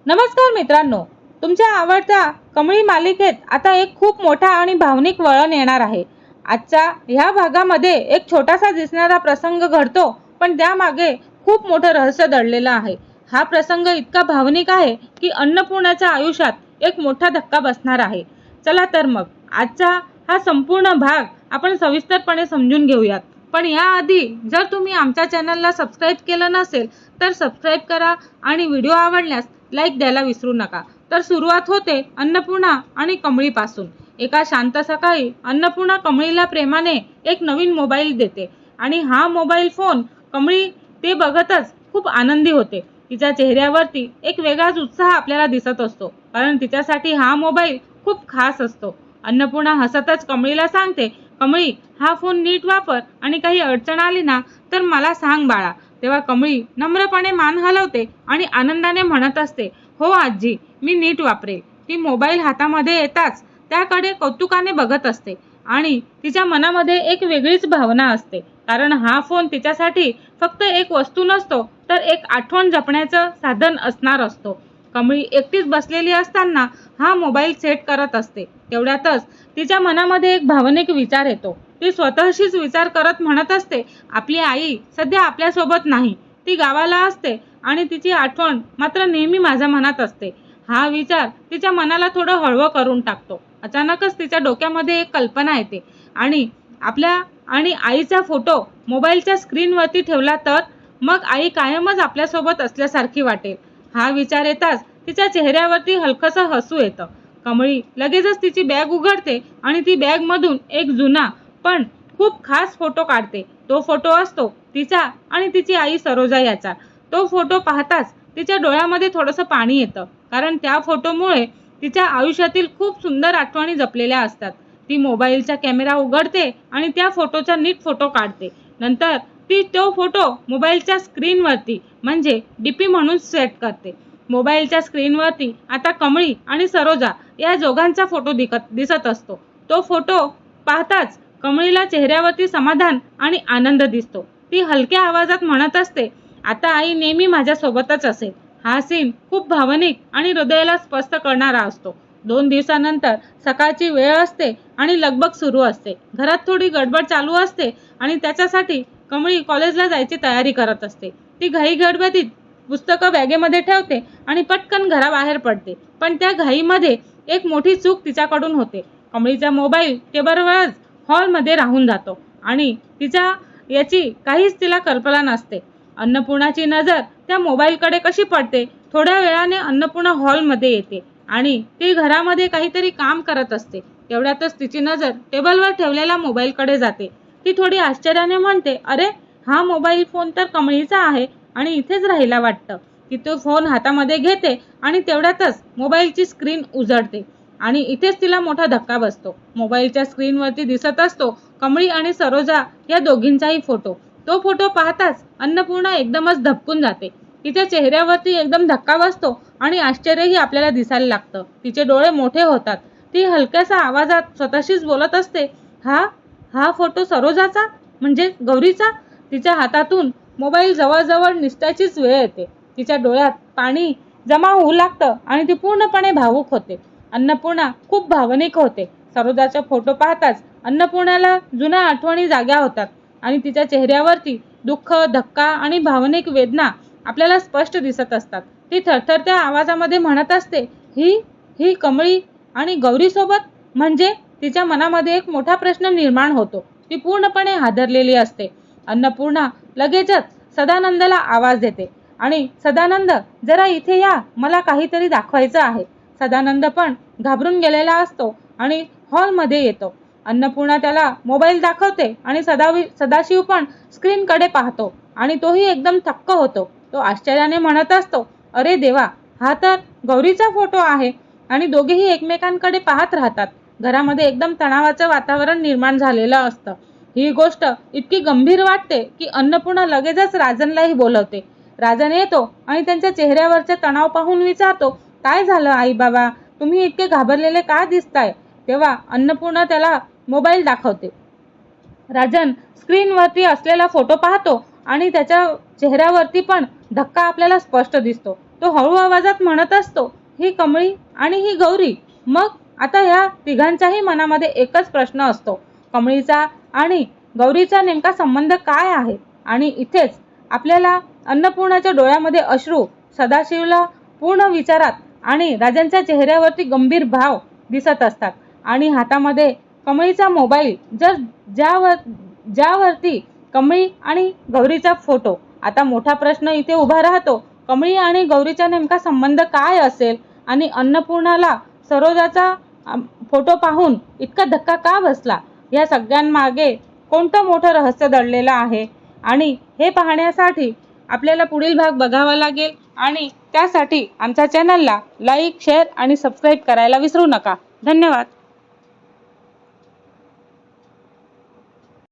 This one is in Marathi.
नमस्कार मित्रांनो, तुमच्या आवडत्या कमळी मालिकेत आता एक खूप मोठा आणि भावनिक वळण येणार आहे। आजच्या ह्या भागामध्ये एक छोटासा दिसणारा प्रसंग घडतो, पण त्यामागे खूप मोठं रहस्य दडलेलं आहे। हा प्रसंग इतका भावनिक आहे की अन्नपूर्णाच्या आयुष्यात एक मोठा धक्का बसणार आहे। चला तर मग आजचा हा संपूर्ण भाग आपण सविस्तरपणे समजून घेऊयात। पण याआधी जर तुम्ही आमच्या चॅनलला सबस्क्राइब केलं नसेल तर सबस्क्राइब करा आणि व्हिडिओ आवडल्यास लाईक द्यायला विसरू नका। तर सुरुवात होते अन्नपूर्णा आणि कमळीपासून। एका शांत सकाळी अन्नपूर्णा कमळीला प्रेमाने एक नवीन मोबाईल देते आणि हा मोबाईल फोन कमळी ते बघतच खूप आनंदी होते। तिच्या चेहऱ्यावरती एक वेगळाच उत्साह आपल्याला दिसत असतो, कारण तिच्यासाठी हा मोबाईल खूप खास असतो। अन्नपूर्णा हसतच कमळीला सांगते, कमळी, हा फोन नीट वापर आणि काही अडचण आली ना तर मला सांग बाळा। तेव्हा कमळी नम्रपणे मान हलवते आणि आनंदाने म्हणत असते, हो आजी, मी नीट वापरेल। ती मोबाईल हातामध्ये येताच त्याकडे कौतुकाने बघत असते आणि तिच्या मनामध्ये एक वेगळीच भावना असते, कारण हा फोन तिच्यासाठी फक्त एक वस्तू नसतो तर एक आठवण जपण्याचं साधन असणार असतो। कमळी एकटीच बसलेली असताना हा मोबाईल सेट करत असते। तेवढ्यातच तिच्या मनामध्ये एक भावनिक विचार येतो। ती स्वतःशीच विचार करत म्हणत असते, आपली आई सध्या आपल्यासोबत नाही, ती गावाला असते आणि तिची आठवण मात्र नेहमी माझ्या मनात असते। हा विचार तिच्या मनाला थोडं हळवं करून टाकतो। अचानकच तिच्या डोक्यामध्ये एक कल्पना येते, आणि आपल्या आणि आईचा फोटो मोबाईलच्या स्क्रीनवरती ठेवला तर मग आई कायमच आपल्यासोबत असल्यासारखी वाटेल। हा विचार येताच तिच्या चेहऱ्यावरती हलकसं हसू येतं। कमळी लगेचच तिची बॅग उघडते आणि ती बॅगमधून एक जुना पण खूप खास फोटो काढते। तो फोटो असतो तिचा आणि तिची आई सरोजा याचा। तो फोटो पाहताच तिच्या डोळ्यामध्ये थोडंसं पाणी येतं, कारण त्या फोटोमुळे तिच्या आयुष्यातील खूप सुंदर आठवणी जपलेल्या असतात। ती मोबाईलचा कॅमेरा उघडते आणि त्या फोटोचा नीट फोटो काढते। नंतर ती तो फोटो मोबाईलच्या स्क्रीनवरती म्हणजे डीपी म्हणून सेट करते। मोबाईलच्या स्क्रीनवरती आता कमळी आणि सरोजा या दोघांचा फोटो दिसत असतो। तो फोटो पाहताच कमळीला चेहऱ्यावरती समाधान आणि आनंद दिसतो। ती हलक्या आवाजात म्हणत असते, आता आई नेहमी माझ्या सोबतच असेल। हा सीन खूप भावनिक आणि हृदयाला स्पष्ट करणारा असतो। 2 दिवसानंतर सकाळची वेळ असते आणि लगबग सुरू असते। घरात थोडी गडबड चालू असते आणि त्याच्यासाठी कमळी कॉलेजला जायची तयारी करत असते। ती घाई गडबडीत पुस्तकं बॅगेमध्ये ठेवते आणि पटकन घराबाहेर पडते, पण त्या घाईमध्ये एक मोठी चूक तिच्याकडून होते। कमळीचा मोबाईल टेबलवरच हॉलमध्ये राहून जातो आणि तिच्या याची काहीच तिला कल्पना नसते। अन्नपूर्णाची नजर त्या मोबाईलकडे कशी पडते। थोड्या वेळाने अन्नपूर्णा हॉलमध्ये येते आणि ती घरामध्ये काहीतरी काम करत असते। तेवढ्यातच तिची नजर टेबलवर ठेवलेल्या मोबाईलकडे जाते। ती थोडी आश्चर्याने म्हणते, अरे, हा मोबाईल फोन तर कमळीचा आहे आणि इथेच राहिला वाटतं। ती तो फोन हातामध्ये घेते आणि तेवढ्यातच मोबाईलची स्क्रीन उजळते आणि इथेच तिला मोठा धक्का बसतो। मोबाईलच्या स्क्रीनवरती दिसत असतो कमळी आणि सरोजा या दोघींचाही फोटो। तो फोटो पाहताच अन्नपूर्णा एकदमच धबकून जाते। तिच्या चेहऱ्यावरती एकदम धक्का बसतो आणि आश्चर्यही आपल्याला दिसायला लागतं। तिचे डोळे मोठे होतात। ती हलक्याशा आवाजात स्वतःशीच बोलत असते, हा हा फोटो सरोजाचा, म्हणजे गौरीचा। तिच्या हातातून मोबाईल जवळजवळ निसटायचीच वेळ येते। तिच्या डोळ्यात पाणी जमा होऊ लागतं आणि ती पूर्णपणे भावूक होते। अन्नपूर्णा खूप भावनिक होते। सरोजाचा फोटो पाहताच अन्नपूर्णाला जुन्या आठवणी जाग्या होतात आणि तिच्या चेहऱ्यावरती दुःख, धक्का आणि भावनिक वेदना आपल्याला स्पष्ट दिसत असतात। ती थरथरत्या आवाजामध्ये म्हणत असते, ही ही कमळी आणि गौरी सोबत, म्हणजे तिच्या मनामध्ये एक मोठा प्रश्न निर्माण होतो। ती पूर्णपणे हादरलेली असते। अन्नपूर्णा लगेचच सदानंदला आवाज देते आणि सदानंद, जरा इथे या, मला काहीतरी दाखवायचं आहे। सदानंद पण घाबरून गेलेला असतो आणि हॉलमध्ये येतो। अन्नपूर्णा त्याला मोबाईल दाखवते आणि सदाशिव पण स्क्रीनकडे पाहतो आणि तोही एकदम थक्क होतो। तो आश्चर्याने म्हणत असतो, अरे देवा, हा तर गौरीचा फोटो आहे। आणि दोघेही एकमेकांकडे पाहत राहतात। घरामध्ये एकदम तणावाचं वातावरण निर्माण झालेलं असतं। ही गोष्ट इतकी गंभीर वाटते की अन्नपूर्णा लगेचच राजनलाही बोलवते। राजन येतो आणि त्यांच्या चेहऱ्यावरचा तणाव पाहून विचारतो, काय झालं आई बाबा, तुम्ही इतके घाबरलेले का दिसताय। तेव्हा अन्नपूर्णा त्याला मोबाईल दाखवते। राजन स्क्रीनवरती असलेला फोटो पाहतो आणि त्याच्या चेहऱ्यावरती पण धक्का आपल्याला स्पष्ट दिसतो। तो हळू आवाजात म्हणत असतो, ही कमळी आणि ही गौरी. मग आता ह्या तिघांच्याही मनामध्ये एकच प्रश्न असतो, कमळीचा आणि गौरीचा नेमका संबंध काय आहे. आणि इथेच आपल्याला अन्नपूर्णाच्या डोळ्यामध्ये अश्रू, सदाशिवला पूर्ण विचारात आणि राजांच्या चेहऱ्यावरती गंभीर भाव दिसत असतात. आणि हातामध्ये कमळीचा मोबाईल, ज्यावरती कमळी आणि गौरीचा फोटो. आता मोठा प्रश्न इथे उभा राहतो, कमळी आणि गौरीचा नेमका संबंध काय असेल आणि अन्नपूर्णाला सरोजाचा फोटो पाहून इतका धक्का का बसला. या सगळ्यांमागे कोणतं मोठं रहस्य दडलेलं आहे आणि हे पाहण्यासाठी आपल्याला पुढील भाग बघावा लागेल. आणि त्यासाठी आमच्या चॅनलला लाईक, शेअर आणि सबस्क्राईब करायला विसरू नका. धन्यवाद.